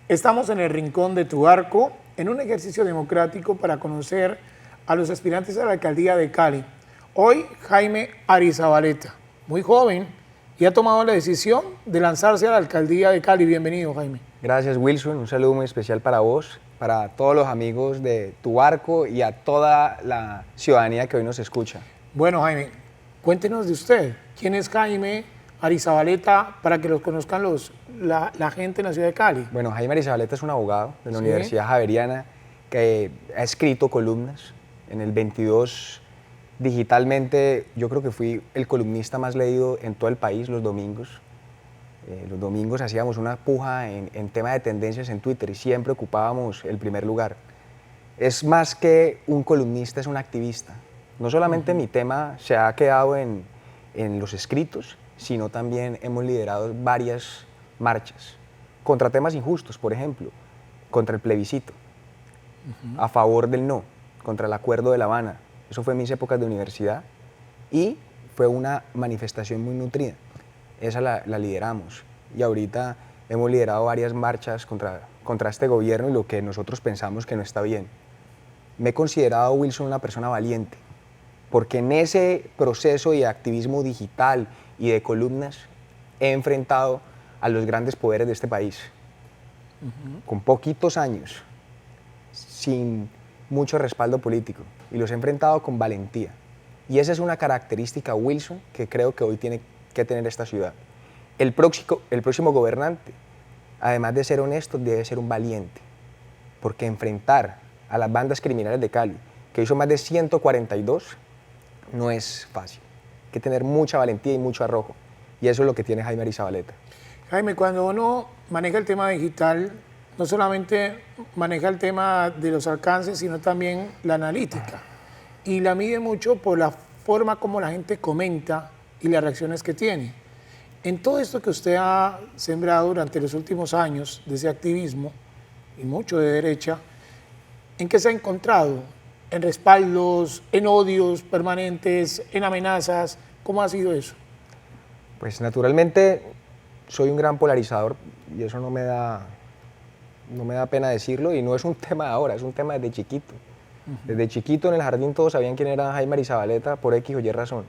Estamos en el Rincón de Tuarco, en un ejercicio democrático para conocer a los aspirantes a la alcaldía de Cali. Hoy, Jaime Arizabaleta, muy joven, y ha tomado la decisión de lanzarse a la alcaldía de Cali. Bienvenido, Jaime. Gracias, Wilson. Un saludo muy especial para vos, para todos los amigos de Tuarco y a toda la ciudadanía que hoy nos escucha. Bueno, Jaime, cuéntenos de usted. ¿Quién es Jaime Arizabaleta para que los conozcan la gente en la ciudad de Cali? Bueno, Jaime Arizabaleta es un abogado de la Sí. Universidad Javeriana que ha escrito columnas. En el 22, digitalmente, yo creo que fui el columnista más leído en todo el país los domingos. Los domingos hacíamos una puja en tema de tendencias en Twitter y siempre ocupábamos el primer lugar. Es más que un columnista, es un activista. No solamente mi tema se ha quedado en los escritos, sino también hemos liderado varias marchas contra temas injustos, por ejemplo, contra el plebiscito, a favor del no, contra el Acuerdo de La Habana. Eso fue en mis épocas de universidad y fue una manifestación muy nutrida. Esa la lideramos y ahorita hemos liderado varias marchas contra este gobierno y lo que nosotros pensamos que no está bien. Me he considerado, Wilson, una persona valiente, porque en ese proceso de activismo digital y de columnas he enfrentado a los grandes poderes de este país, con poquitos años, sin mucho respaldo político, y los he enfrentado con valentía. Y esa es una característica, Wilson, que creo que hoy tiene que tener esta ciudad. El próximo gobernante, además de ser honesto, debe ser un valiente, porque enfrentar a las bandas criminales de Cali, que hizo más de 142, no es fácil. Hay que tener mucha valentía y mucho arrojo, y eso es lo que tiene Jaime Arizabaleta. Jaime, cuando uno maneja el tema digital, no solamente maneja el tema de los alcances, sino también la analítica. Y la mide mucho por la forma como la gente comenta y las reacciones que tiene. En todo esto que usted ha sembrado durante los últimos años de ese activismo, y mucho de derecha, ¿en qué se ha encontrado? ¿En respaldos, en odios permanentes, en amenazas? ¿Cómo ha sido eso? Pues naturalmente soy un gran polarizador y eso no me da pena decirlo, y no es un tema de ahora, es un tema desde chiquito. Desde chiquito en el jardín todos sabían quién era Jaime Arizabaleta por X o Y razón.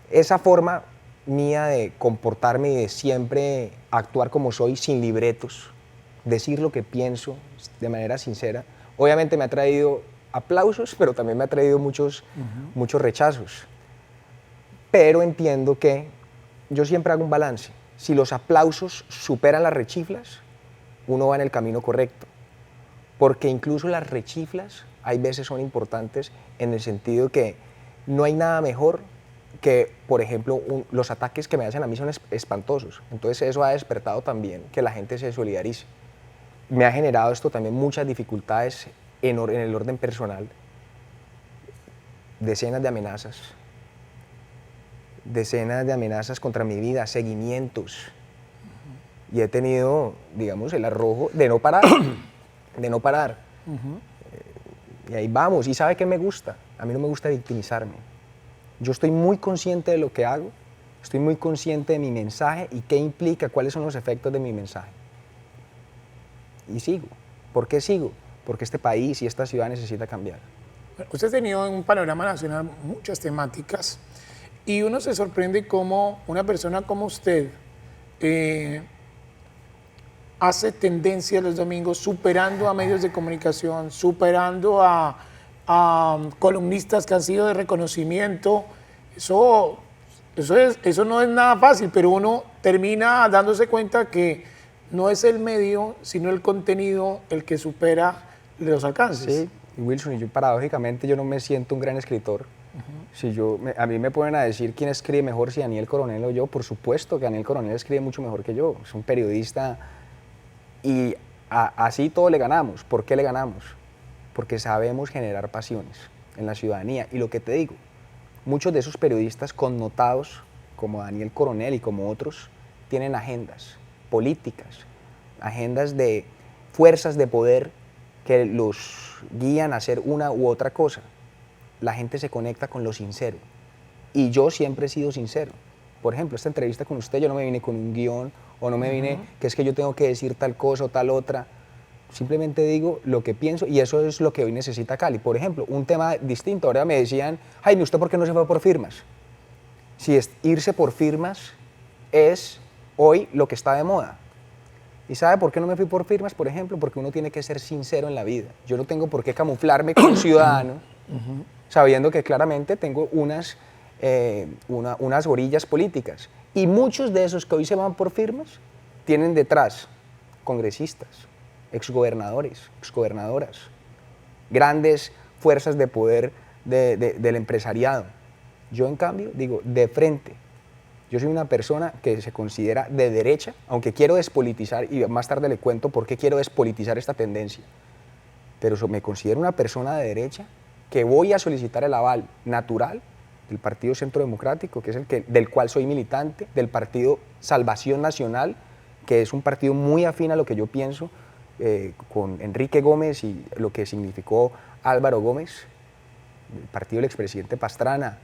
Esa forma mía de comportarme y de siempre actuar como soy, sin libretos, decir lo que pienso de manera sincera, obviamente me ha traído aplausos, pero también me ha traído muchos rechazos. Pero entiendo que yo siempre hago un balance. Si los aplausos superan las rechiflas, uno va en el camino correcto. Porque incluso las rechiflas hay veces son importantes en el sentido que no hay nada mejor que, por ejemplo, los ataques que me hacen a mí son espantosos. Entonces eso ha despertado también que la gente se solidarice. Me ha generado esto también muchas dificultades en el orden personal, decenas de amenazas contra mi vida, seguimientos. Y he tenido, digamos, el arrojo de no parar, de no parar. Y ahí vamos. ¿Y sabe qué me gusta? A mí no me gusta victimizarme. Yo estoy muy consciente de lo que hago, estoy muy consciente de mi mensaje y qué implica, cuáles son los efectos de mi mensaje. Y sigo. ¿Por qué sigo? Porque este país y esta ciudad necesita cambiar. Usted ha tenido en un panorama nacional muchas temáticas y uno se sorprende cómo una persona como usted hace tendencia los domingos superando a medios de comunicación, superando a columnistas que han sido de reconocimiento. Eso no es nada fácil, pero uno termina dándose cuenta que no es el medio, sino el contenido el que supera los alcances. Sí, y Wilson, y yo paradójicamente yo no me siento un gran escritor. Si a mí me ponen a decir quién escribe mejor, si Daniel Coronel o yo, por supuesto que Daniel Coronel escribe mucho mejor que yo. Es un periodista y así todo le ganamos. ¿Por qué le ganamos? Porque sabemos generar pasiones en la ciudadanía. Y lo que te digo, muchos de esos periodistas connotados, como Daniel Coronel y como otros, tienen agendas políticas, agendas de fuerzas de poder que los guían a hacer una u otra cosa. La gente se conecta con lo sincero. Y yo siempre he sido sincero. Por ejemplo, esta entrevista con usted, yo no me vine con un guión o no me vine que es que yo tengo que decir tal cosa o tal otra. Simplemente digo lo que pienso y eso es lo que hoy necesita Cali. Por ejemplo, un tema distinto, ahora me decían, Jaime, ¿usted por qué no se fue por firmas? Si es irse por firmas es hoy lo que está de moda. ¿Y sabe por qué no me fui por firmas? Por ejemplo, porque uno tiene que ser sincero en la vida. Yo no tengo por qué camuflarme como ciudadano, sabiendo que claramente tengo unas orillas políticas. Y muchos de esos que hoy se van por firmas tienen detrás congresistas, exgobernadores, exgobernadoras, grandes fuerzas de poder del empresariado. Yo, en cambio, digo, de frente. Yo soy una persona que se considera de derecha, aunque quiero despolitizar, y más tarde le cuento por qué quiero despolitizar esta tendencia, pero me considero una persona de derecha que voy a solicitar el aval natural del Partido Centro Democrático, que es del cual soy militante, del Partido Salvación Nacional, que es un partido muy afín a lo que yo pienso, con Enrique Gómez y lo que significó Álvaro Gómez, el partido del expresidente Pastrana.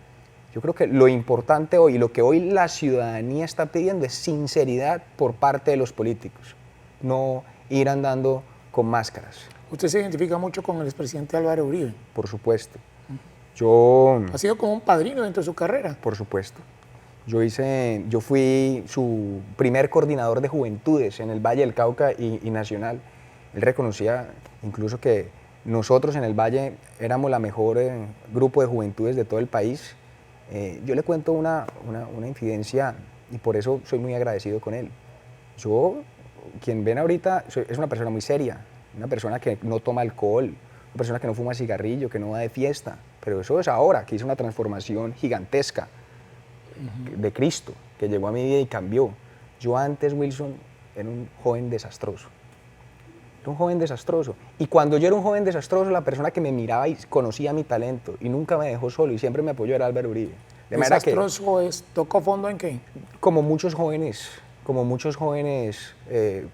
Yo creo que lo importante hoy, lo que hoy la ciudadanía está pidiendo es sinceridad por parte de los políticos, no ir andando con máscaras. Usted se identifica mucho con el expresidente Álvaro Uribe. Por supuesto. Yo... Ha sido como un padrino dentro de su carrera. Por supuesto. Yo fui su primer coordinador de juventudes en el Valle del Cauca y nacional. Él reconocía incluso que nosotros en el Valle éramos la mejor grupo de juventudes de todo el país. Yo le cuento una infidencia y por eso soy muy agradecido con él. Yo, quien ven ahorita, es una persona muy seria, una persona que no toma alcohol, una persona que no fuma cigarrillo, que no va de fiesta, pero eso es ahora, que hizo una transformación gigantesca de Cristo, que llegó a mi vida y cambió. Yo antes, Wilson, era un joven desastroso. Era un joven desastroso. Y cuando yo era un joven desastroso, la persona que me miraba y conocía mi talento y nunca me dejó solo y siempre me apoyó era Álvaro Uribe. De ¿Desastroso es? ¿Tocó fondo en qué? Como muchos jóvenes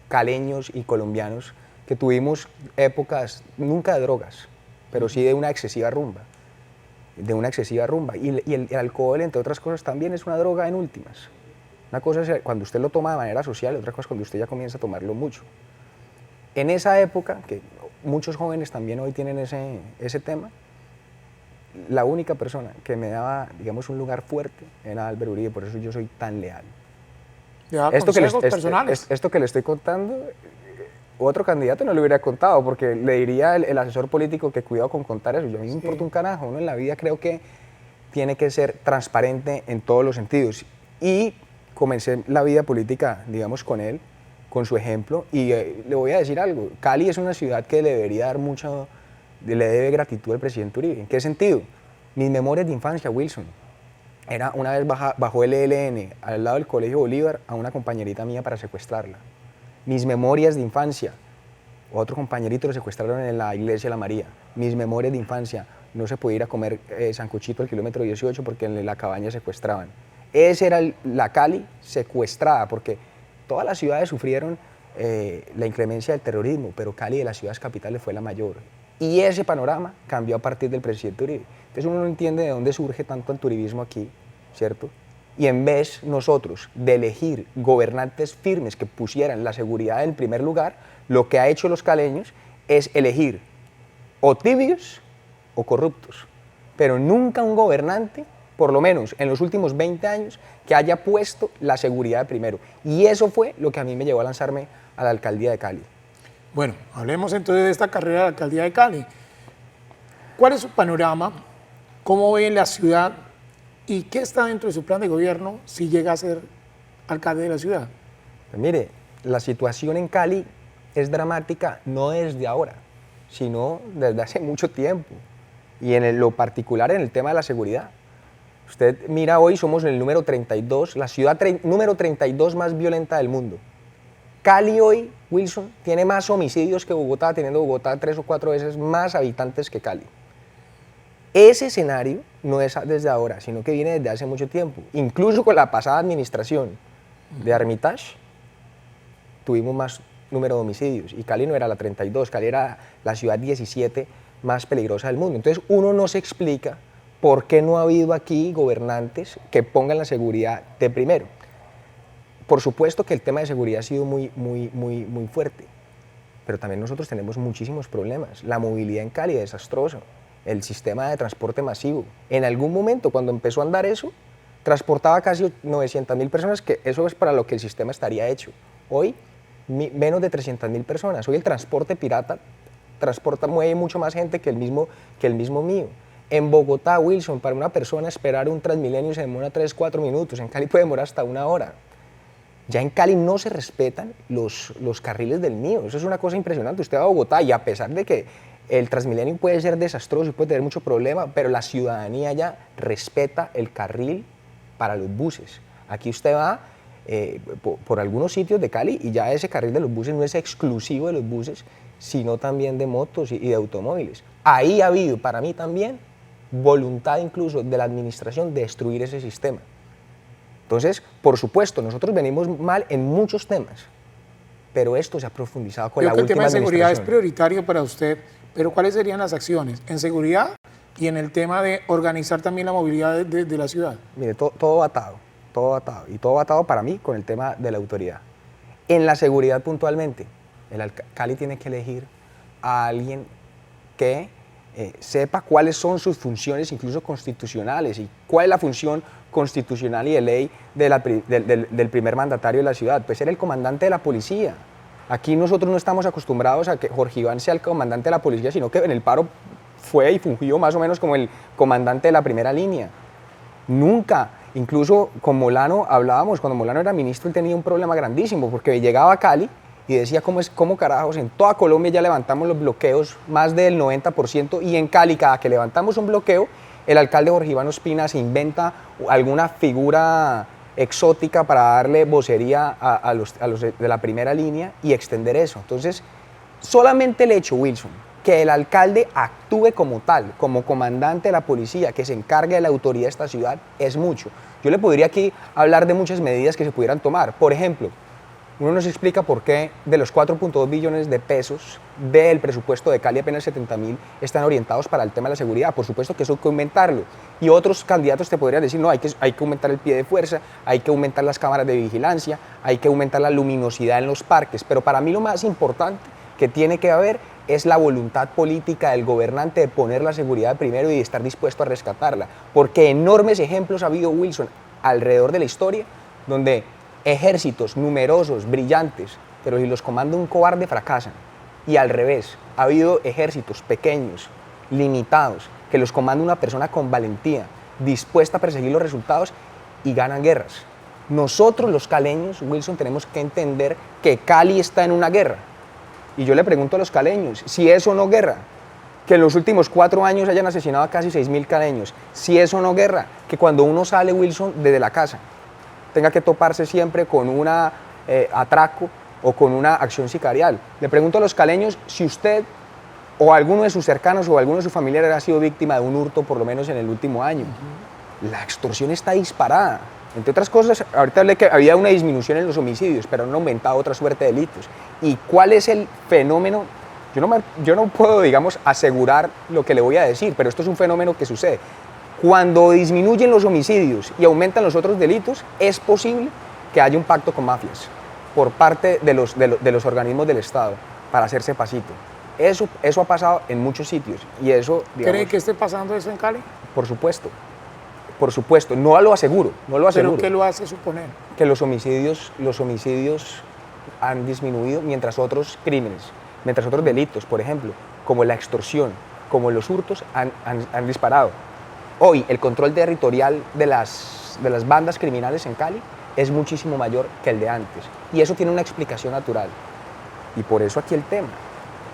caleños y colombianos que tuvimos épocas, nunca de drogas, pero sí de una excesiva rumba. Y el alcohol, entre otras cosas, también es una droga en últimas. Una cosa es cuando usted lo toma de manera social, otra cosa es cuando usted ya comienza a tomarlo mucho. En esa época, que muchos jóvenes también hoy tienen ese tema, la única persona que me daba, digamos, un lugar fuerte era Álvaro Uribe, por eso yo soy tan leal. Esto que le estoy contando, otro candidato no le hubiera contado, porque le diría el asesor político que cuidado con contar eso. Yo a mí me importa un carajo, uno en la vida creo que tiene que ser transparente en todos los sentidos. Y comencé la vida política, digamos, con él, con su ejemplo, y le voy a decir algo, Cali es una ciudad que le debería dar mucho, le debe gratitud al presidente Uribe. ¿En qué sentido? Mis memorias de infancia, Wilson. Una vez bajó el ELN al lado del Colegio Bolívar a una compañerita mía para secuestrarla. Mis memorias de infancia, otro compañerito lo secuestraron en la iglesia de la María. Mis memorias de infancia, no se podía ir a comer sancochito al kilómetro 18 porque en la cabaña secuestraban. Esa era la Cali secuestrada, porque todas las ciudades sufrieron la inclemencia del terrorismo, pero Cali de las ciudades capitales fue la mayor. Y ese panorama cambió a partir del presidente Uribe. Entonces uno no entiende de dónde surge tanto anturibismo aquí, ¿cierto? Y en vez nosotros de elegir gobernantes firmes que pusieran la seguridad en primer lugar, lo que ha hecho los caleños es elegir o tibios o corruptos, pero nunca un gobernante, por lo menos en los últimos 20 años, que haya puesto la seguridad primero. Y eso fue lo que a mí me llevó a lanzarme a la alcaldía de Cali. Bueno, hablemos entonces de esta carrera de la alcaldía de Cali. ¿Cuál es su panorama? ¿Cómo ve la ciudad? ¿Y qué está dentro de su plan de gobierno si llega a ser alcalde de la ciudad? Pues mire, la situación en Cali es dramática no desde ahora, sino desde hace mucho tiempo. Y en lo particular en el tema de la seguridad. Usted mira, hoy somos el número 32, la ciudad número 32 más violenta del mundo. Cali hoy, Wilson, tiene más homicidios que Bogotá, teniendo Bogotá 3 o 4 veces más habitantes que Cali. Ese escenario no es desde ahora, sino que viene desde hace mucho tiempo. Incluso con la pasada administración de Armitage, tuvimos más número de homicidios. Y Cali no era la 32, Cali era la ciudad 17 más peligrosa del mundo. Entonces uno no se explica por qué no ha habido aquí gobernantes que pongan la seguridad de primero. por supuesto que el tema de seguridad ha sido muy fuerte, pero también nosotros tenemos muchísimos problemas. La movilidad en Cali es desastrosa, el sistema de transporte masivo. En algún momento, cuando empezó a andar eso, transportaba casi 900.000 personas, que eso es para lo que el sistema estaría hecho. Hoy, menos de 300.000 personas. Hoy el transporte pirata mueve mucho más gente que el mismo mío. En Bogotá, Wilson, para una persona esperar un Transmilenio se demora 3-4 minutos, en Cali puede demorar hasta 1 hora. Ya en Cali no se respetan los carriles del mío, eso es una cosa impresionante. Usted va a Bogotá y a pesar de que el Transmilenio puede ser desastroso y puede tener mucho problema, pero la ciudadanía ya respeta el carril para los buses. Aquí usted va por algunos sitios de Cali y ya ese carril de los buses no es exclusivo de los buses, sino también de motos y de automóviles. Ahí ha habido para mí también voluntad incluso de la administración de destruir ese sistema. Entonces, por supuesto, nosotros venimos mal en muchos temas, pero esto se ha profundizado con la última administración. El tema de seguridad es administración. prioritario para usted, pero ¿cuáles serían las acciones en seguridad y en el tema de organizar también la movilidad de la ciudad? Mire, todo atado, y todo atado para mí con el tema de la autoridad. En la seguridad puntualmente, Cali tiene que elegir a alguien que sepa cuáles son sus funciones incluso constitucionales y cuál es la función constitucional y de ley del primer mandatario de la ciudad. Pues era el comandante de la policía. Aquí nosotros no estamos acostumbrados a que Jorge Iván sea el comandante de la policía, sino que en el paro fue y fungió más o menos como el comandante de la primera línea. Nunca, incluso con Molano hablábamos, cuando Molano era ministro él tenía un problema grandísimo porque llegaba a Cali y decía cómo carajos, en toda Colombia ya levantamos los bloqueos, más del 90%, y en Cali cada que levantamos un bloqueo, el alcalde Jorge Iván Ospina se inventa alguna figura exótica para darle vocería a los de la primera línea y extender eso. Entonces, solamente el hecho, Wilson, que el alcalde actúe como tal, como comandante de la policía, que se encargue de la autoridad de esta ciudad, es mucho. Yo le podría aquí hablar de muchas medidas que se pudieran tomar. Por ejemplo, uno nos explica por qué de los 4.2 billones de pesos del presupuesto de Cali apenas 70.000 están orientados para el tema de la seguridad. Por supuesto que eso hay que aumentarlo. Y otros candidatos te podrían decir, no, hay que aumentar el pie de fuerza, hay que aumentar las cámaras de vigilancia, hay que aumentar la luminosidad en los parques. Pero para mí lo más importante que tiene que haber es la voluntad política del gobernante de poner la seguridad primero y de estar dispuesto a rescatarla. Porque enormes ejemplos ha habido, Wilson, alrededor de la historia, donde ejércitos numerosos, brillantes, pero si los comanda un cobarde fracasan. Y al revés, ha habido ejércitos pequeños, limitados, que los comanda una persona con valentía, dispuesta a perseguir los resultados y ganan guerras. Nosotros los caleños, Wilson, tenemos que entender que Cali está en una guerra. Y yo le pregunto a los caleños, si es o no guerra, que en los últimos 4 años hayan asesinado a casi 6.000 caleños, si es o no guerra, que cuando uno sale, Wilson, desde la casa, tenga que toparse siempre con un atraco o con una acción sicarial. Le pregunto a los caleños si usted o alguno de sus cercanos o alguno de sus familiares ha sido víctima de un hurto por lo menos en el último año. La extorsión está disparada. Entre otras cosas, ahorita hablé que había una disminución en los homicidios, pero han aumentado otra suerte de delitos. ¿Y cuál es el fenómeno? Yo no puedo, digamos, asegurar lo que le voy a decir, pero esto es un fenómeno que sucede. Cuando disminuyen los homicidios y aumentan los otros delitos, es posible que haya un pacto con mafias por parte de los organismos del Estado para hacerse pasito. Eso ha pasado en muchos sitios y eso, digamos, ¿Cree que esté pasando eso en Cali? Por supuesto, no lo aseguro. ¿Pero qué lo hace suponer? Que los homicidios han disminuido mientras otros crímenes, mientras otros delitos, por ejemplo, como la extorsión, como los hurtos, han disparado. Hoy el control territorial de las bandas criminales en Cali es muchísimo mayor que el de antes y eso tiene una explicación natural y por eso aquí el tema.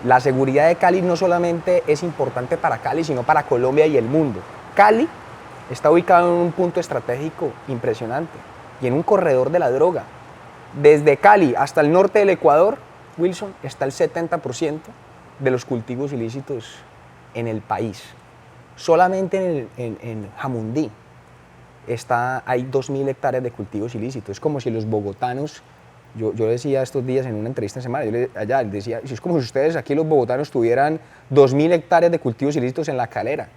La seguridad de Cali no solamente es importante para Cali, sino para Colombia y el mundo. Cali está ubicado en un punto estratégico impresionante y en un corredor de la droga. Desde Cali hasta el norte del Ecuador, Wilson, está el 70% de los cultivos ilícitos en el país. Solamente en Jamundí hay 2.000 hectáreas de cultivos ilícitos. Es como si los bogotanos, yo decía estos días en una entrevista en semana, allá decía, es como si ustedes aquí los bogotanos tuvieran 2.000 hectáreas de cultivos ilícitos en La Calera.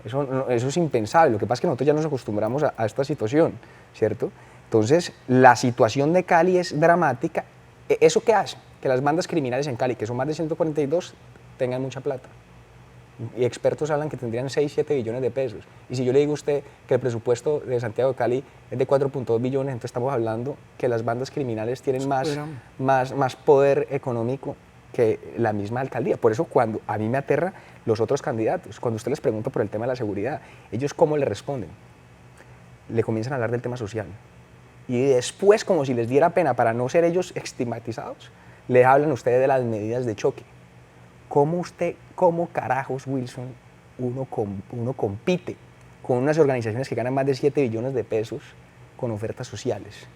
Eso es impensable. Lo que pasa es que nosotros ya nos acostumbramos a esta situación, ¿cierto? Entonces, la situación de Cali es dramática. ¿Eso qué hace? Que las bandas criminales en Cali, que son más de 142, tengan mucha plata. Y expertos hablan que tendrían 6, 7 billones de pesos. Y si yo le digo a usted que el presupuesto de Santiago de Cali es de 4.2 billones, entonces estamos hablando que las bandas criminales tienen más poder económico que la misma alcaldía. Por eso cuando a mí me aterra los otros candidatos, cuando usted les pregunta por el tema de la seguridad, ellos ¿cómo le responden? Le comienzan a hablar del tema social. Y después, como si les diera pena para no ser ellos estigmatizados, le hablan a ustedes de las medidas de choque. ¿Cómo carajos, Wilson, uno compite con unas organizaciones que ganan más de 7 billones de pesos con ofertas sociales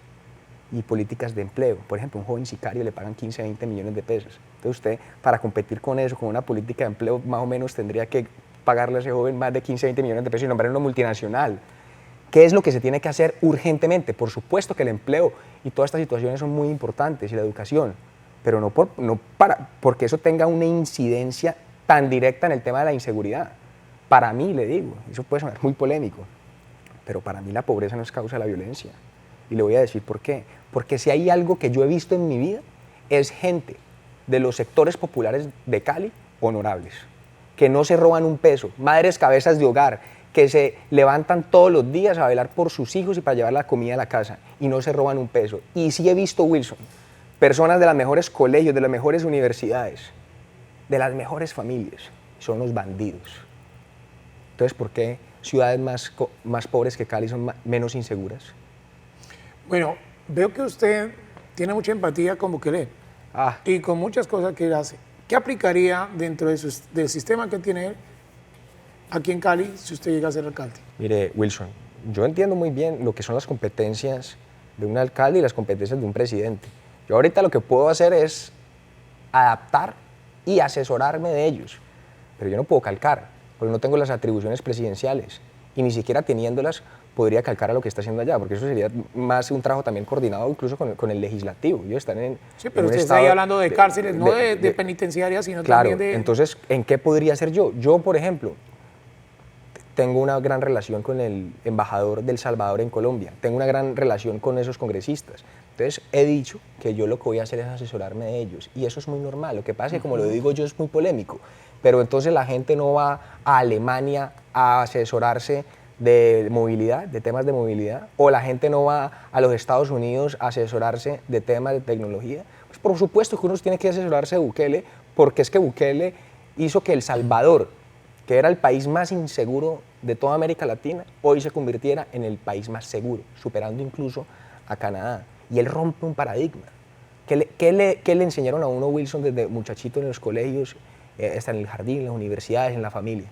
y políticas de empleo? Por ejemplo, un joven sicario le pagan 15, 20 millones de pesos. Entonces usted, para competir con eso, con una política de empleo, más o menos tendría que pagarle a ese joven más de 15, 20 millones de pesos y nombrar una multinacional. ¿Qué es lo que se tiene que hacer urgentemente? Por supuesto que el empleo y todas estas situaciones son muy importantes y la educación, pero no porque eso tenga una incidencia tan directa en el tema de la inseguridad. Para mí, le digo, eso puede sonar muy polémico, pero para mí la pobreza no es causa de la violencia. Y le voy a decir por qué. Porque si hay algo que yo he visto en mi vida, es gente de los sectores populares de Cali honorables, que no se roban un peso, madres cabezas de hogar, que se levantan todos los días a velar por sus hijos y para llevar la comida a la casa, y no se roban un peso. Y sí he visto, Wilson, personas de los mejores colegios, de las mejores universidades, de las mejores familias, son los bandidos. Entonces, ¿por qué ciudades más pobres que Cali son menos inseguras? Bueno, veo que usted tiene mucha empatía con Bukele y con muchas cosas que él hace. ¿Qué aplicaría dentro del sistema que tiene él aquí en Cali si usted llega a ser alcalde? Mire, Wilson, yo entiendo muy bien lo que son las competencias de un alcalde y las competencias de un presidente. Yo ahorita lo que puedo hacer es adaptar y asesorarme de ellos, pero yo no puedo calcar, porque no tengo las atribuciones presidenciales y ni siquiera teniéndolas podría calcar a lo que está haciendo allá, porque eso sería más un trabajo también coordinado incluso con el legislativo. Ellos están sí, pero usted está ahí hablando de cárceles, no de penitenciarias, sino claro, también de... Entonces, ¿en qué podría ser yo? Yo, por ejemplo, tengo una gran relación con el embajador de El Salvador en Colombia, tengo una gran relación con esos congresistas. Entonces, he dicho que yo lo que voy a hacer es asesorarme de ellos, y eso es muy normal. Lo que pasa es que, como lo digo yo, es muy polémico, pero entonces la gente no va a Alemania a asesorarse de movilidad, de temas de movilidad, o la gente no va a los Estados Unidos a asesorarse de temas de tecnología. Pues por supuesto que uno tiene que asesorarse de Bukele, porque es que Bukele hizo que El Salvador, que era el país más inseguro de toda América Latina, hoy se convirtiera en el país más seguro, superando incluso a Canadá. Y él rompe un paradigma. ¿Qué le enseñaron a uno, Wilson, desde muchachito en los colegios, hasta en el jardín, en las universidades, en la familia?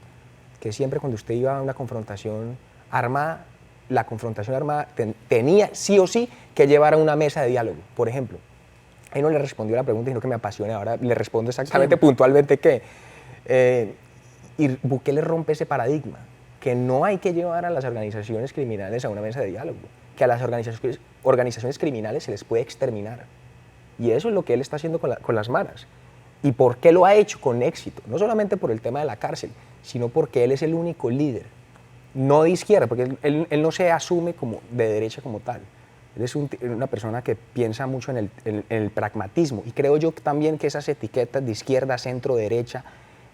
Que siempre cuando usted iba a una confrontación armada, la confrontación armada tenía sí o sí que llevar a una mesa de diálogo. Por ejemplo, ahí no le respondió a la pregunta, sino que me apasiona. Ahora le respondo exactamente, puntualmente, y Bukele rompe ese paradigma, que no hay que llevar a las organizaciones criminales a una mesa de diálogo, que a las organizaciones criminales se les puede exterminar. Y eso es lo que él está haciendo con las maras. ¿Y por qué lo ha hecho con éxito? No solamente por el tema de la cárcel, sino porque él es el único líder, no de izquierda, porque él no se asume como de derecha como tal. Él es una persona que piensa mucho en el pragmatismo, y creo yo también que esas etiquetas de izquierda, centro, derecha,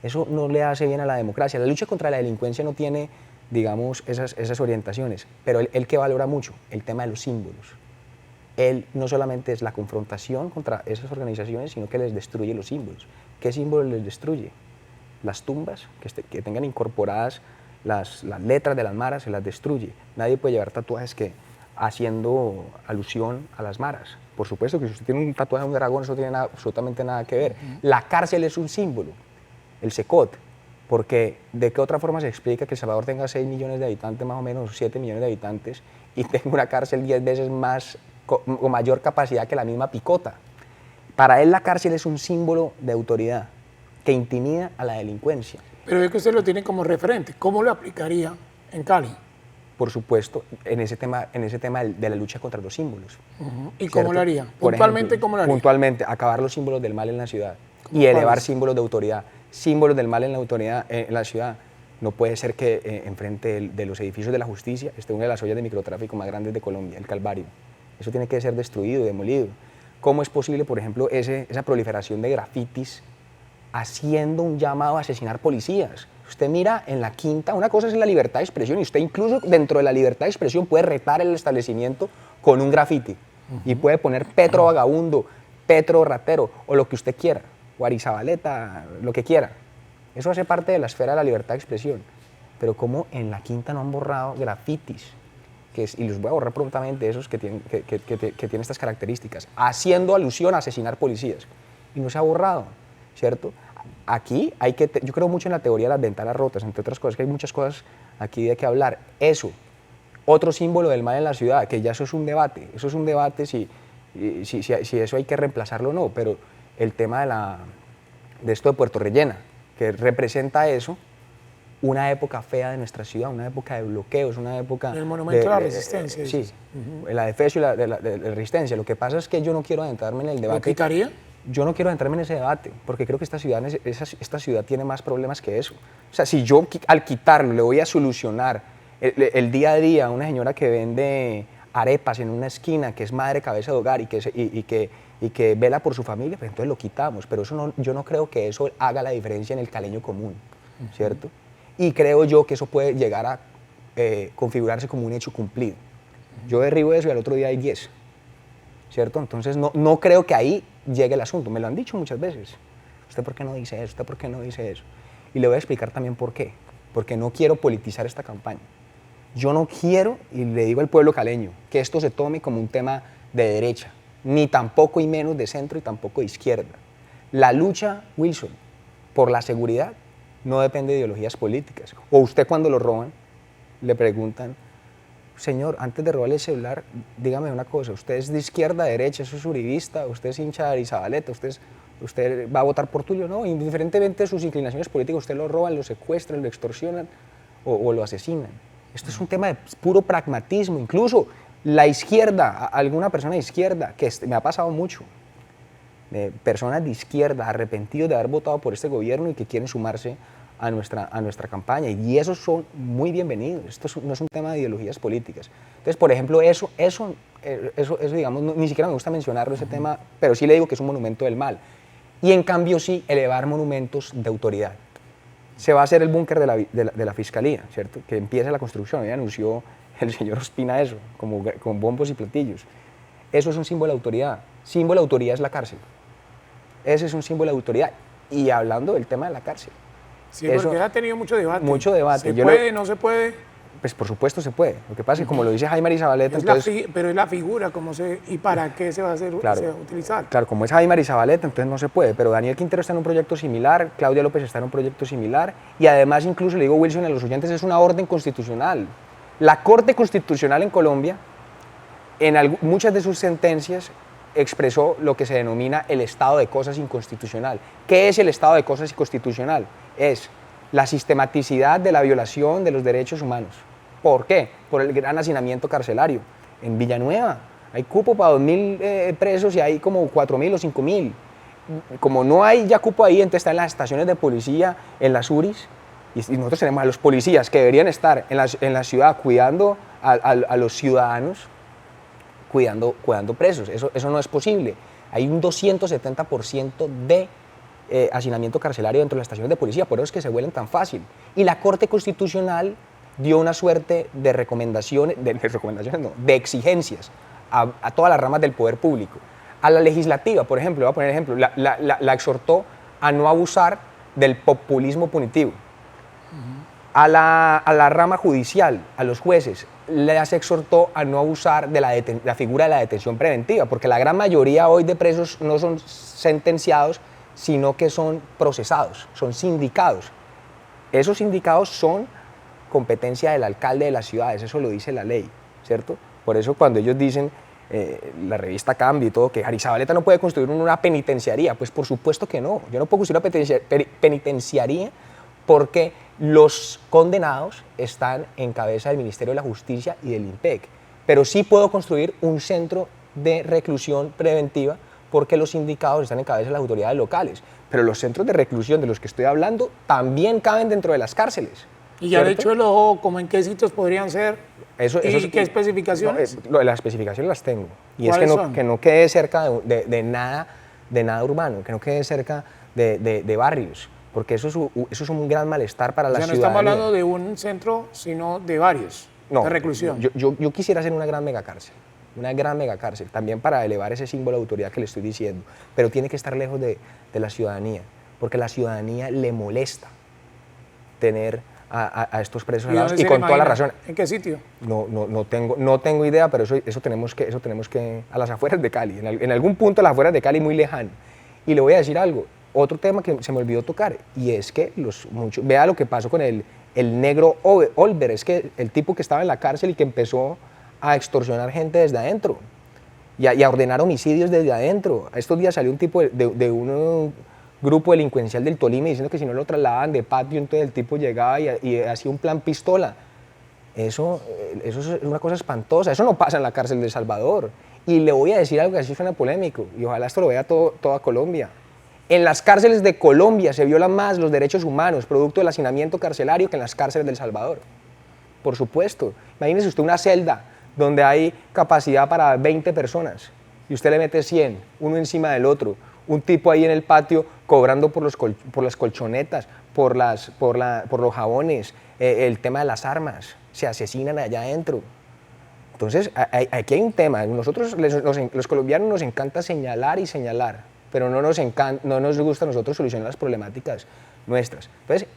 eso no le hace bien a la democracia. La lucha contra la delincuencia no tiene, digamos, esas orientaciones, pero él que valora mucho el tema de los símbolos. Él no solamente es la confrontación contra esas organizaciones, sino que les destruye los símbolos. ¿Qué símbolos les destruye? Las tumbas que tengan incorporadas las letras de las maras, se las destruye. Nadie puede llevar tatuajes haciendo alusión a las maras. Por supuesto que si usted tiene un tatuaje de un dragón, eso tiene absolutamente nada que ver. La cárcel es un símbolo, el Secot, porque ¿de qué otra forma se explica que El Salvador tenga 6 millones de habitantes, más o menos 7 millones de habitantes, y tenga una cárcel 10 veces más o mayor capacidad que la misma Picota? Para él la cárcel es un símbolo de autoridad que intimida a la delincuencia. Pero es que usted lo tiene como referente. ¿Cómo lo aplicaría en Cali? Por supuesto, en ese tema de la lucha contra los símbolos. ¿Y cómo lo haría? Puntualmente, ¿cómo lo haría? Puntualmente, acabar los símbolos del mal en la ciudad y elevar símbolos de autoridad. Símbolos del mal en la autoridad en la ciudad. No puede ser que enfrente de los edificios de la justicia esté una de las ollas de microtráfico más grandes de Colombia, el Calvario. Eso tiene que ser destruido, demolido. ¿Cómo es posible, por ejemplo, esa proliferación de grafitis haciendo un llamado a asesinar policías? Usted mira en la Quinta, una cosa es la libertad de expresión y usted incluso dentro de la libertad de expresión puede retar el establecimiento con un grafiti y puede poner Petro vagabundo, Petro ratero o lo que usted quiera, o Arizabaleta, lo que quiera. Eso hace parte de la esfera de la libertad de expresión. Pero como en la Quinta no han borrado grafitis, y los voy a borrar prontamente, esos que tienen estas características, haciendo alusión a asesinar policías. Y no se ha borrado, ¿cierto? Aquí yo creo mucho en la teoría de las ventanas rotas, entre otras cosas, que hay muchas cosas aquí de que hablar. Eso, otro símbolo del mal en la ciudad, que ya eso es un debate si eso hay que reemplazarlo o no, pero el tema de esto de Puerto Rellena, que representa eso, una época fea de nuestra ciudad, una época de bloqueos, una época... El monumento a la resistencia. Sí, la defensa y la resistencia. Lo que pasa es que yo no quiero adentrarme en el debate. ¿Lo quitaría? Yo no quiero adentrarme en ese debate, porque creo que esta ciudad tiene más problemas que eso. O sea, si yo al quitarlo le voy a solucionar el día a día a una señora que vende arepas en una esquina, que es madre cabeza de hogar y que vela por su familia, pues entonces lo quitamos. Pero yo no creo que eso haga la diferencia en el caleño común, ¿cierto? Y creo yo que eso puede llegar a configurarse como un hecho cumplido. Yo derribo eso y al otro día hay 10, ¿cierto? Entonces no creo que ahí llegue el asunto. Me lo han dicho muchas veces. ¿Usted por qué no dice eso? ¿Usted por qué no dice eso? Y le voy a explicar también por qué. Porque no quiero politizar esta campaña. Yo no quiero, y le digo al pueblo caleño, que esto se tome como un tema de derecha, ni tampoco y menos de centro y tampoco de izquierda. La lucha, Wilson, por la seguridad no depende de ideologías políticas. O usted cuando lo roban, le preguntan, señor, antes de robarle el celular, dígame una cosa, ¿usted es de izquierda, derecha, es uribista, usted es hincha de Arizabaleta, usted va a votar por Tulio? No, indiferentemente de sus inclinaciones políticas, usted lo roban, lo secuestran, lo extorsionan o lo asesinan. Esto es un tema de puro pragmatismo. Incluso la izquierda, alguna persona de izquierda, que me ha pasado mucho, de personas de izquierda arrepentidos de haber votado por este gobierno y que quieren sumarse a nuestra campaña, y esos son muy bienvenidos. Esto no es un tema de ideologías políticas. Entonces, por ejemplo, eso digamos, ni siquiera me gusta mencionarlo, ese tema, pero sí le digo que es un monumento del mal. Y en cambio sí, elevar monumentos de autoridad. Se va a hacer el búnker de la Fiscalía, ¿cierto? Que empiece la construcción, ya anunció el señor Ospina eso, con bombos y platillos. Eso es un símbolo de autoridad. Símbolo de autoridad es la cárcel. Ese es un símbolo de autoridad. Y hablando del tema de la cárcel. Sí, porque ha tenido mucho debate. Mucho debate. ¿Se puede, no se puede? Pues por supuesto se puede. Lo que pasa es que como lo dice Jaime Arizabaleta, pero es la figura, ¿y para qué se va a utilizar? Claro, como es Jaime Arizabaleta, entonces no se puede. Pero Daniel Quintero está en un proyecto similar, Claudia López está en un proyecto similar, y además incluso, le digo Wilson a los oyentes, es una orden constitucional. La Corte Constitucional en Colombia, en muchas de sus sentencias, expresó lo que se denomina el estado de cosas inconstitucional. ¿Qué es el estado de cosas inconstitucional? Es la sistematicidad de la violación de los derechos humanos. ¿Por qué? Por el gran hacinamiento carcelario. En Villanueva hay cupo para 2.000 presos y hay como 4.000 o 5.000. Como no hay ya cupo ahí, entonces está en las estaciones de policía, en las URIs, y nosotros tenemos a los policías que deberían estar en la ciudad cuidando a los ciudadanos, cuidando presos. Eso no es posible. Hay un 270% de hacinamiento carcelario dentro de las estaciones de policía, por eso es que se vuelan tan fácil. Y la Corte Constitucional dio una suerte de de exigencias a todas las ramas del poder público. A la legislativa, por ejemplo, voy a poner ejemplo, la exhortó a no abusar del populismo punitivo. A la rama judicial, a los jueces, les exhortó a no abusar de la figura de la detención preventiva, porque la gran mayoría hoy de presos no son sentenciados, sino que son procesados, son sindicados. Esos sindicados son competencia del alcalde de las ciudades, eso lo dice la ley, ¿cierto? Por eso cuando ellos dicen, la revista Cambio y todo, que Arizabaleta no puede construir una penitenciaría, pues por supuesto que no. Yo no puedo construir una penitenciaría porque los condenados están en cabeza del Ministerio de la Justicia y del INPEC, pero sí puedo construir un centro de reclusión preventiva porque los sindicados están en cabeza de las autoridades locales. Pero los centros de reclusión de los que estoy hablando también caben dentro de las cárceles. ¿Y ya de ¿cierto? hecho el ojo, como en qué sitios podrían ser? Eso ¿Y es- qué especificaciones? las especificaciones las tengo. Y es ¿Cuáles son? que no quede cerca de nada urbano, que no quede cerca de barrios, porque eso es un gran malestar para O la sea, no estamos ciudadanía. hablando de un centro, sino de varios, No, de reclusión. yo quisiera hacer una gran megacárcel, también para elevar ese símbolo de autoridad que le estoy diciendo, pero tiene que estar lejos de la ciudadanía, porque a la ciudadanía le molesta tener a estos presos ¿Y alados, dónde y se con le toda la imagina? razón. ¿En qué sitio? No tengo idea, pero eso tenemos que, a las afueras de Cali, en algún punto a las afueras de Cali muy lejano. Y le voy a decir algo, otro tema que se me olvidó tocar, y es que vea lo que pasó con el negro Olver, es que el tipo que estaba en la cárcel y que empezó a extorsionar gente desde adentro y a ordenar homicidios desde adentro. Estos días salió un tipo de un grupo delincuencial del Tolima diciendo que si no lo trasladaban de patio, entonces el tipo llegaba y hacía un plan pistola. Eso es una cosa espantosa, eso no pasa en la cárcel de El Salvador. Y le voy a decir algo que así suena polémico, y ojalá esto lo vea toda Colombia. En las cárceles de Colombia se violan más los derechos humanos, producto del hacinamiento carcelario, que en las cárceles de El Salvador. Por supuesto. Imagínese usted una celda donde hay capacidad para 20 personas y usted le mete 100, uno encima del otro, un tipo ahí en el patio cobrando por las colchonetas, por los jabones, el tema de las armas, se asesinan allá adentro. Entonces, aquí hay un tema. Nosotros, los colombianos, nos encanta señalar y señalar, pero no nos gusta a nosotros solucionar las problemáticas nuestras. Entonces,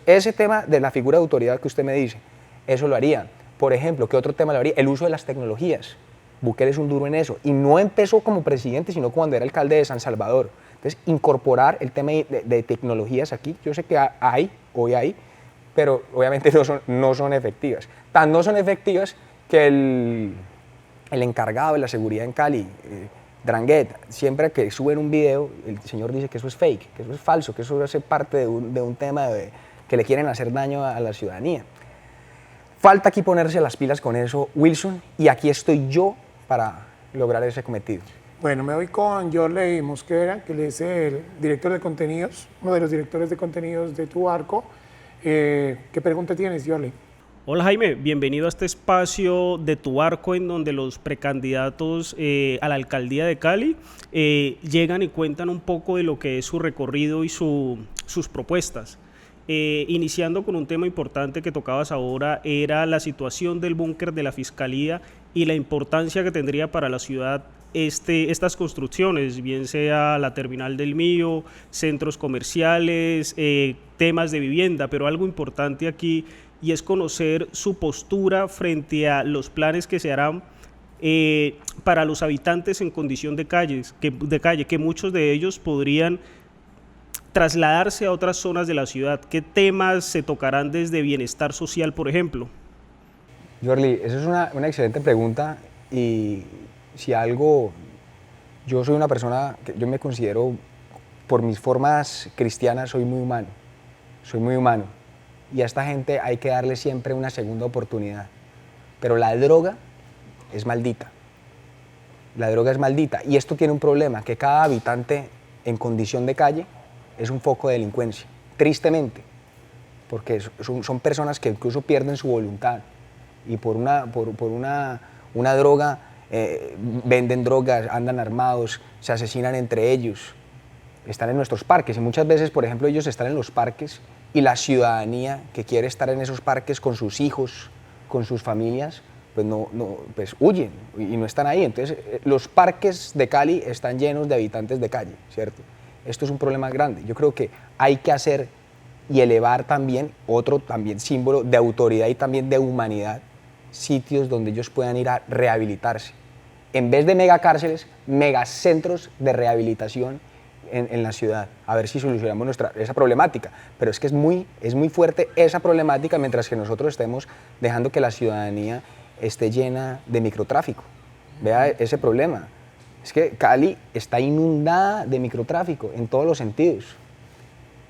ese tema de la figura de autoridad que usted me dice, eso lo haría. Por ejemplo, ¿qué otro tema lo haría? El uso de las tecnologías. Bukele es un duro en eso. Y no empezó como presidente, sino cuando era alcalde de San Salvador. Entonces, incorporar el tema de tecnologías aquí, yo sé que hoy hay, pero obviamente no son efectivas. Tan no son efectivas que el encargado de la seguridad en Cali, Dranguet, siempre que suben un video, el señor dice que eso es fake, que eso es falso, que eso hace parte de un tema que le quieren hacer daño a la ciudadanía. Falta aquí ponerse las pilas con eso, Wilson, y aquí estoy yo para lograr ese cometido. Bueno, me voy con Yorley Mosquera, que es el director de contenidos, uno de los directores de contenidos de Tu Arco. ¿Qué pregunta tienes, Yorley? Hola Jaime, bienvenido a este espacio de Tu Arco en donde los precandidatos a la alcaldía de Cali llegan y cuentan un poco de lo que es su recorrido y sus propuestas. Iniciando con un tema importante que tocabas ahora, era la situación del búnker de la Fiscalía y la importancia que tendría para la ciudad estas construcciones, bien sea la terminal del Mío, centros comerciales, temas de vivienda, pero algo importante aquí y es conocer su postura frente a los planes que se harán para los habitantes en condición de calle, que muchos de ellos podrían trasladarse a otras zonas de la ciudad. ¿Qué temas se tocarán desde bienestar social, por ejemplo? Yorley, esa es una excelente pregunta, y si algo, yo soy una persona que yo me considero, por mis formas cristianas, soy muy humano, y a esta gente hay que darle siempre una segunda oportunidad, pero la droga es maldita, y esto tiene un problema, que cada habitante en condición de calle es un foco de delincuencia, tristemente, porque son personas que incluso pierden su voluntad y por una droga, venden drogas, andan armados, se asesinan entre ellos, están en nuestros parques y muchas veces, por ejemplo, ellos están en los parques y la ciudadanía que quiere estar en esos parques con sus hijos, con sus familias, pues huyen y no están ahí. Entonces, los parques de Cali están llenos de habitantes de calle, ¿cierto? Esto es un problema grande. Yo creo que hay que hacer y elevar también otro símbolo de autoridad y también de humanidad, sitios donde ellos puedan ir a rehabilitarse. En vez de megacárceles, megacentros de rehabilitación en la ciudad, a ver si solucionamos esa problemática. Pero es que es muy fuerte esa problemática mientras que nosotros estemos dejando que la ciudadanía esté llena de microtráfico. Vea ese problema. Es que Cali está inundada de microtráfico en todos los sentidos.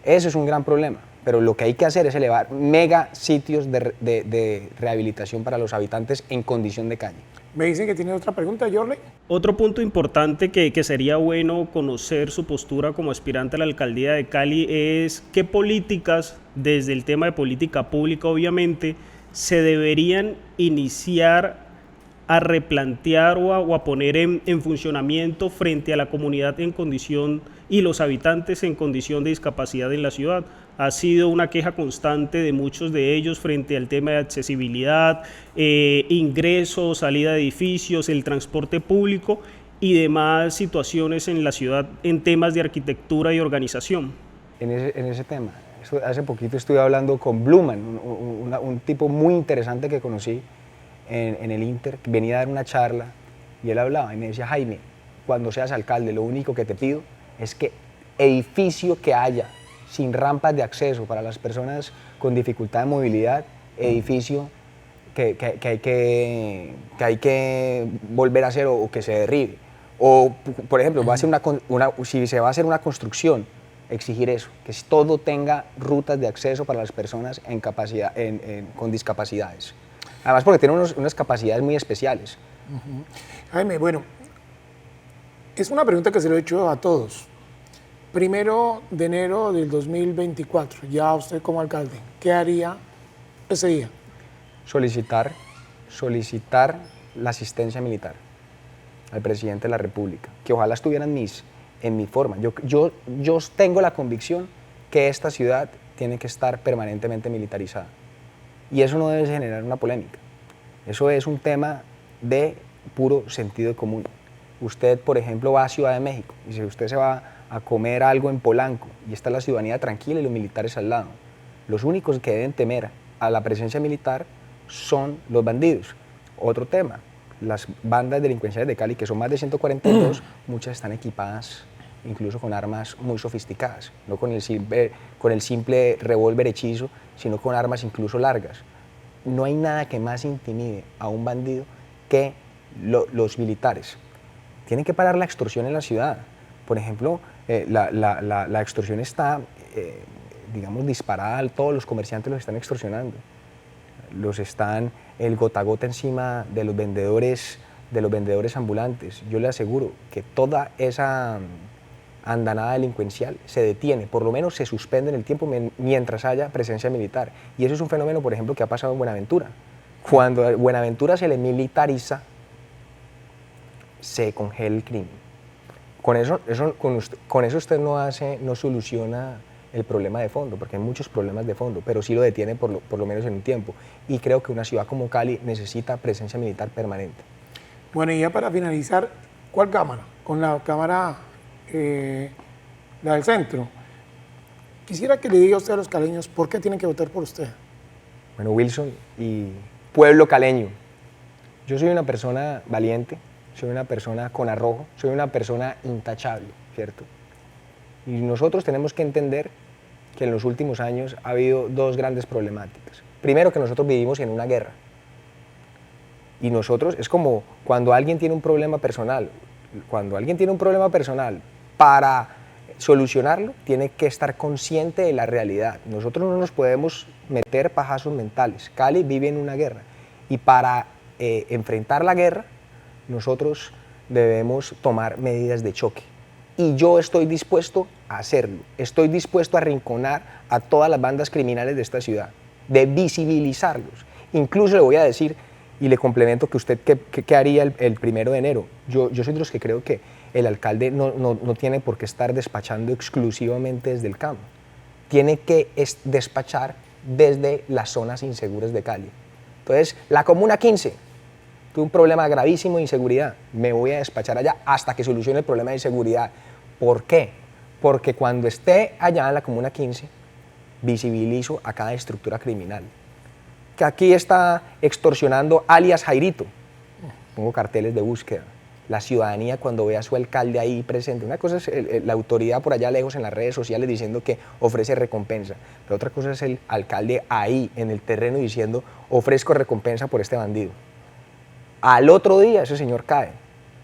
Eso es un gran problema, pero lo que hay que hacer es elevar mega sitios de rehabilitación para los habitantes en condición de calle. Me dicen que tiene otra pregunta, Yorley. Otro punto importante que sería bueno conocer su postura como aspirante a la alcaldía de Cali es qué políticas, desde el tema de política pública obviamente, se deberían iniciar a replantear o a poner en funcionamiento frente a la comunidad en condición y los habitantes en condición de discapacidad en la ciudad. Ha sido una queja constante de muchos de ellos frente al tema de accesibilidad, ingresos, salida de edificios, el transporte público y demás situaciones en la ciudad en temas de arquitectura y organización. En ese tema, hace poquito estuve hablando con Bluman, un tipo muy interesante que conocí en el Inter, que venía a dar una charla y él hablaba y me decía: Jaime, cuando seas alcalde, lo único que te pido es que edificio que haya sin rampas de acceso para las personas con dificultad de movilidad, edificio que hay que volver a hacer o que se derribe. O, por ejemplo, si se va a hacer una construcción, exigir eso, que todo tenga rutas de acceso para las personas con discapacidades. Además porque tienen unas capacidades muy especiales. Jaime, bueno, es una pregunta que se lo he hecho a todos. 1 de enero del 2024, ya usted como alcalde, ¿qué haría ese día? Solicitar la asistencia militar al presidente de la República, que ojalá estuvieran en mi forma. Yo tengo la convicción que esta ciudad tiene que estar permanentemente militarizada. Y eso no debe generar una polémica. Eso es un tema de puro sentido común. Usted, por ejemplo, va a Ciudad de México y si usted se va a comer algo en Polanco y está la ciudadanía tranquila y los militares al lado, los únicos que deben temer a la presencia militar son los bandidos. Otro tema, las bandas delincuenciales de Cali, que son más de 142, muchas están equipadas incluso con armas muy sofisticadas, no con el simple revólver hechizo, sino con armas incluso largas. No hay nada que más intimide a un bandido que los militares. Tienen que parar la extorsión en la ciudad. Por ejemplo, la extorsión está, digamos, disparada, todos los comerciantes los están extorsionando. El gota a gota encima de los vendedores ambulantes. Yo le aseguro que toda esa andanada delincuencial se detiene, por lo menos se suspende en el tiempo mientras haya presencia militar. Y eso es un fenómeno, por ejemplo, que ha pasado en Buenaventura. Cuando a Buenaventura se le militariza, se congela el crimen. Con eso usted no soluciona el problema de fondo, porque hay muchos problemas de fondo, pero sí lo detiene por lo menos en un tiempo. Y creo que una ciudad como Cali necesita presencia militar permanente. Bueno, y ya para finalizar, ¿cuál cámara? Con la cámara, la del centro. Quisiera que le diga a usted a los caleños por qué tienen que votar por usted. Bueno, Wilson y pueblo caleño, yo soy una persona valiente, soy una persona con arrojo, soy una persona intachable, ¿cierto? Y nosotros tenemos que entender que en los últimos años ha habido dos grandes problemáticas. Primero, que nosotros vivimos en una guerra. Y nosotros, es como cuando alguien tiene un problema personal. Cuando alguien tiene un problema personal, para solucionarlo, tiene que estar consciente de la realidad. Nosotros no nos podemos meter pajazos mentales. Cali vive en una guerra. Y para enfrentar la guerra, nosotros debemos tomar medidas de choque. Y yo estoy dispuesto a hacerlo. Estoy dispuesto a arrinconar a todas las bandas criminales de esta ciudad, de visibilizarlos. Incluso le voy a decir, y le complemento, que usted, ¿qué haría el 1 de enero? Yo soy de los que creo que el alcalde no tiene por qué estar despachando exclusivamente desde el campo. Tiene que despachar desde las zonas inseguras de Cali. Entonces, la Comuna 15 tuve un problema gravísimo de inseguridad, me voy a despachar allá hasta que solucione el problema de inseguridad. ¿Por qué? Porque cuando esté allá en la Comuna 15, visibilizo a cada estructura criminal. Que aquí está extorsionando alias Jairito. Pongo carteles de búsqueda. La ciudadanía, cuando ve a su alcalde ahí presente, una cosa es la autoridad por allá lejos en las redes sociales diciendo que ofrece recompensa, pero otra cosa es el alcalde ahí en el terreno diciendo ofrezco recompensa por este bandido. Al otro día ese señor cae,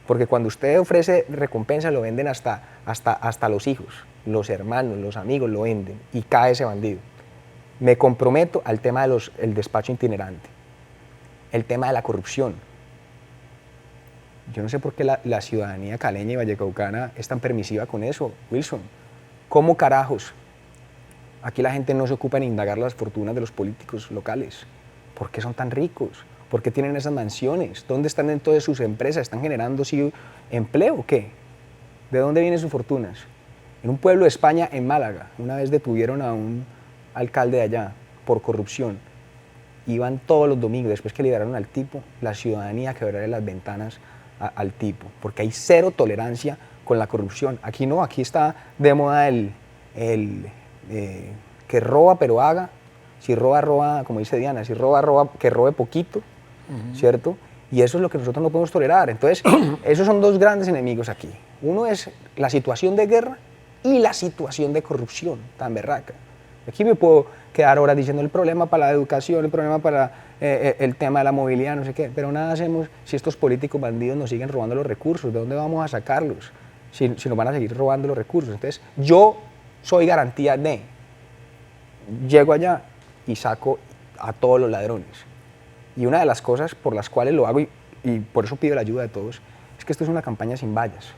porque cuando usted ofrece recompensa lo venden hasta los hijos, los hermanos, los amigos lo venden y cae ese bandido. Me comprometo al tema del despacho itinerante, el tema de la corrupción. Yo no sé por qué la ciudadanía caleña y vallecaucana es tan permisiva con eso, Wilson. ¿Cómo carajos? Aquí la gente no se ocupa en indagar las fortunas de los políticos locales. ¿Por qué son tan ricos? ¿Por qué tienen esas mansiones? ¿Dónde están entonces sus empresas? ¿Están generando sí, empleo o qué? ¿De dónde vienen sus fortunas? En un pueblo de España, en Málaga, una vez detuvieron a un alcalde de allá por corrupción. Iban todos los domingos, después que liberaron al tipo, la ciudadanía a quebrarle las ventanas al tipo, porque hay cero tolerancia con la corrupción. Aquí no, aquí está de moda que roba pero haga. Si roba, roba, como dice Diana, si roba, roba, que robe poquito, ¿cierto? Y eso es lo que nosotros no podemos tolerar. Entonces, esos son dos grandes enemigos aquí. Uno es la situación de guerra y la situación de corrupción tan berraca. Aquí me puedo quedar horas diciendo el problema para la educación, el problema para el tema de la movilidad, no sé qué, pero nada hacemos si estos políticos bandidos nos siguen robando los recursos. ¿De dónde vamos a sacarlos si nos van a seguir robando los recursos? Entonces, yo soy garantía de, llego allá y saco a todos los ladrones. Y una de las cosas por las cuales lo hago, y por eso pido la ayuda de todos, es que esto es una campaña sin vallas.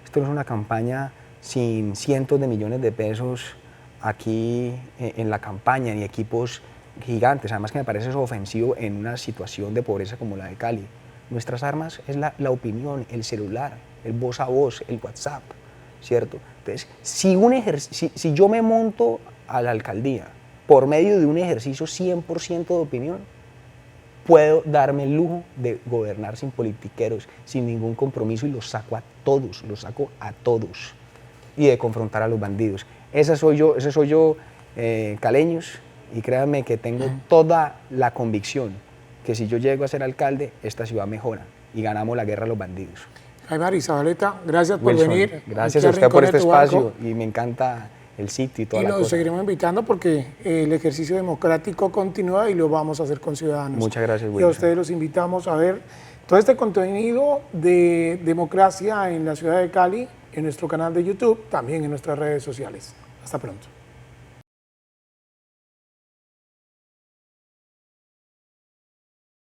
Esto no es una campaña sin cientos de millones de pesos aquí en la campaña, ni equipos gigantes. Además que me parece eso ofensivo en una situación de pobreza como la de Cali. Nuestras armas es la opinión, el celular, el voz a voz, el WhatsApp, ¿cierto? Entonces, si yo me monto a la alcaldía por medio de un ejercicio 100% de opinión, puedo darme el lujo de gobernar sin politiqueros, sin ningún compromiso, y los saco a todos, y de confrontar a los bandidos. Ese soy yo, caleños, y créanme que tengo toda la convicción que si yo llego a ser alcalde, esta ciudad mejora y ganamos la guerra a los bandidos. Aymar y Zabaleta, gracias por Wilson, venir. gracias a usted por este espacio, y me encanta el sitio y toda la cosa. Y lo seguiremos invitando porque el ejercicio democrático continúa y lo vamos a hacer con ciudadanos. Muchas gracias, Wilson. Y a ustedes los invitamos a ver todo este contenido de democracia en la ciudad de Cali, en nuestro canal de YouTube, también en nuestras redes sociales. Hasta pronto.